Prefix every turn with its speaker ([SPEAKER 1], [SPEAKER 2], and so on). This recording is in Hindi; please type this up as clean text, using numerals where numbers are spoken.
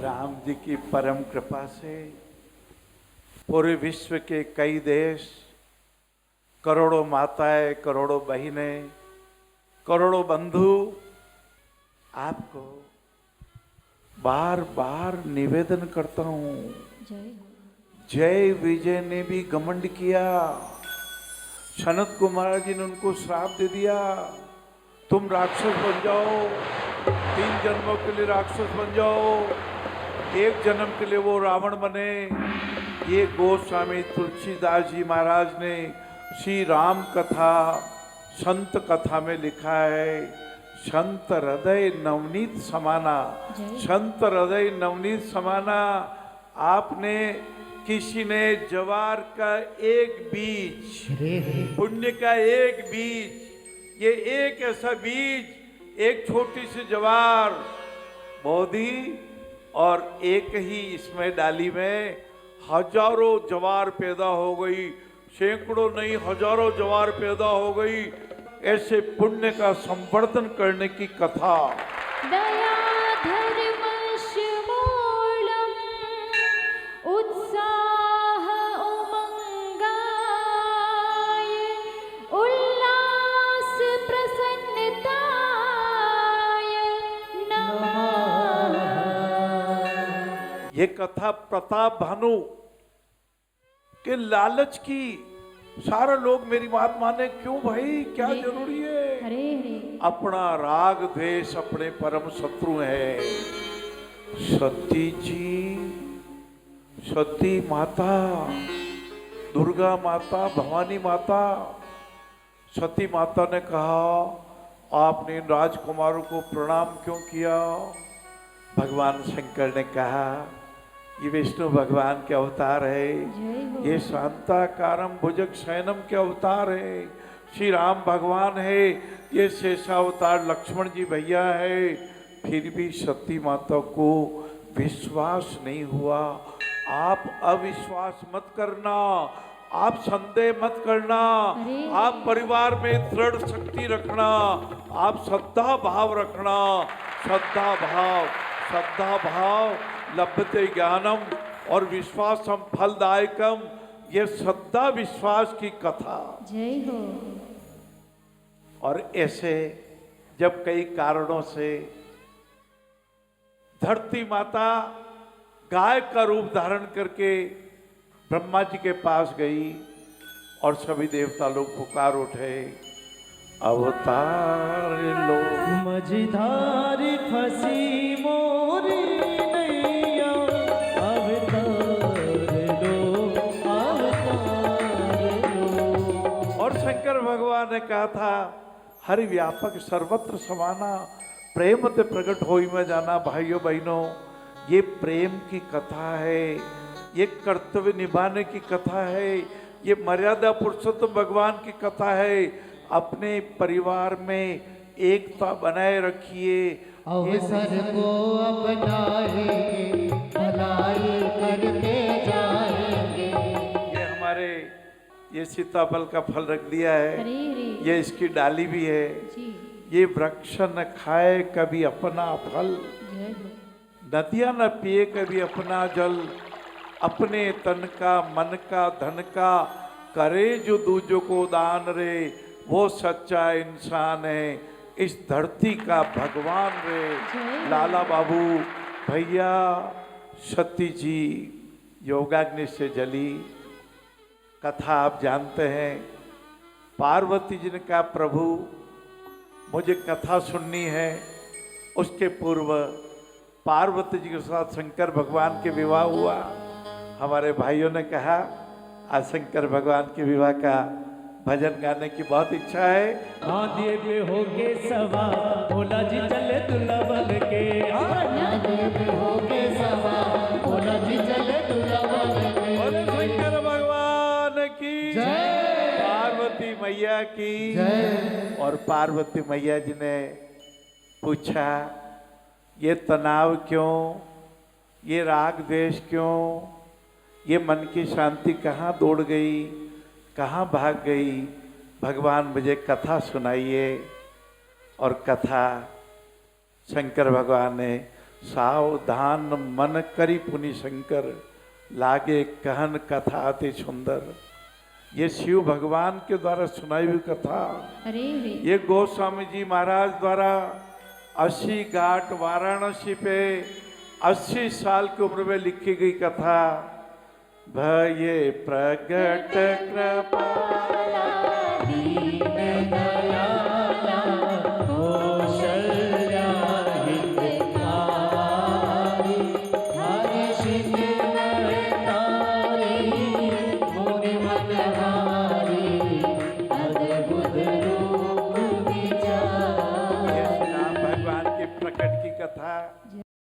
[SPEAKER 1] राम जी की परम कृपा से पूरे विश्व के कई देश, करोड़ों माताएं, करोड़ों बहनें, करोड़ों बंधु आपको बार बार निवेदन करता हूं। जय विजय ने भी घमंड किया, सनत कुमार जी ने उनको श्राप दे दिया, तुम राक्षस बन जाओ, 3 जन्मों के लिए राक्षस बन जाओ, 1 जन्म के लिए वो रावण बने। ये गोस्वामी तुलसीदास जी महाराज ने श्री राम कथा संत कथा में लिखा है, संत हृदय नवनीत समाना, संत हृदय नवनीत समाना। आपने किसी ने जवार का एक बीज, पुण्य का एक बीज, ये एक ऐसा बीज, एक छोटी सी जवार बोधी और एक ही इसमें डाली में हजारों जवार पैदा हो गई, सैकड़ों नहीं हजारों जवार पैदा हो गई। ऐसे पुण्य का संवर्धन करने की कथा।
[SPEAKER 2] दया धर्मश्मूलम् उत्साह उमंगाय उल्लास प्रसन्नताय नमः।
[SPEAKER 1] ये कथा प्रताप भानु के लालच की। सारे लोग मेरी बात माने, क्यों भाई, क्या जरूरी है?
[SPEAKER 2] हरे हरे।
[SPEAKER 1] अपना राग द्वेष अपने परम शत्रु है। सती जी, सती माता, दुर्गा माता, भवानी माता, सती माता ने कहा आपने इन राजकुमारों को प्रणाम क्यों किया? भगवान शंकर ने कहा ये विष्णु भगवान के अवतार है, ये शांताकारम भुजग शयनम के अवतार है, श्री राम भगवान है, ये शेषावतार लक्ष्मण जी भैया है। फिर भी सती माता को विश्वास नहीं हुआ। आप अविश्वास मत करना, आप संदेह मत करना, आप परिवार में दृढ़ शक्ति रखना, आप श्रद्धा भाव रखना। श्रद्धा भाव, श्रद्धा भाव लभते ज्ञानम और विश्वासम फलदायकम। ये श्रद्धा विश्वास की कथा।
[SPEAKER 2] जय हो।
[SPEAKER 1] और ऐसे जब कई कारणों से धरती माता गाय का रूप धारण करके ब्रह्मा जी के पास गई और सभी देवता लोग पुकार उठे, अवतार लो
[SPEAKER 3] मझधारी फंसी मोरी नैया, अवतार लो, अवतार लो।
[SPEAKER 1] और शंकर भगवान ने कहा था हरि व्यापक सर्वत्र समाना, प्रेम ते प्रकट होई में जाना। भाइयों बहनों, ये प्रेम की कथा है, ये कर्तव्य निभाने की कथा है, ये मर्यादा पुरुषोत्तम भगवान की कथा है। अपने परिवार में एकता बनाए रखिए।
[SPEAKER 3] अवसर को अपनाएंगे, भलाई करते जाएंगे।
[SPEAKER 1] ये हमारे ये सीताफल का फल रख दिया है, ये इसकी डाली भी है। ये वृक्ष न खाए कभी अपना फल, नदियां न पिए कभी अपना जल, अपने तन का मन का धन का करे जो दूजों को दान रे, वो सच्चा इंसान है, इस धरती का भगवान रे। लाला बाबू भैया, सती जी योगाग्नि से जली। कथा आप जानते हैं। पार्वती जी ने कहा प्रभु मुझे कथा सुननी है। उसके पूर्व पार्वती जी के साथ शंकर भगवान के विवाह हुआ। हमारे भाइयों ने कहा आज शंकर भगवान के विवाह का भजन गाने की बहुत इच्छा है।
[SPEAKER 3] आंधिए पे होके सवार भोला जी चले दूल्हा बन के, आंधिए पे होके सवार भोला जी चले दूल्हा बन के।
[SPEAKER 1] बोले शंकर भगवान की
[SPEAKER 3] जय,
[SPEAKER 1] पार्वती मैया की
[SPEAKER 3] जय।
[SPEAKER 1] और पार्वती मैया जी ने पूछा ये तनाव क्यों, ये राग द्वेष क्यों, ये मन की शांति कहाँ दौड़ गई, कहाँ भाग गई? भगवान मुझे कथा सुनाइए। और कथा शंकर भगवान ने सावधान मन करी पुनि शंकर, लागे कहन कथा अति सुंदर। ये शिव भगवान के द्वारा सुनाई हुई कथा,
[SPEAKER 2] अरे रे
[SPEAKER 1] ये गोस्वामी जी महाराज द्वारा 80 घाट वाराणसी पे 80 साल की उम्र में लिखी गई कथा। भये प्रगट कृपाला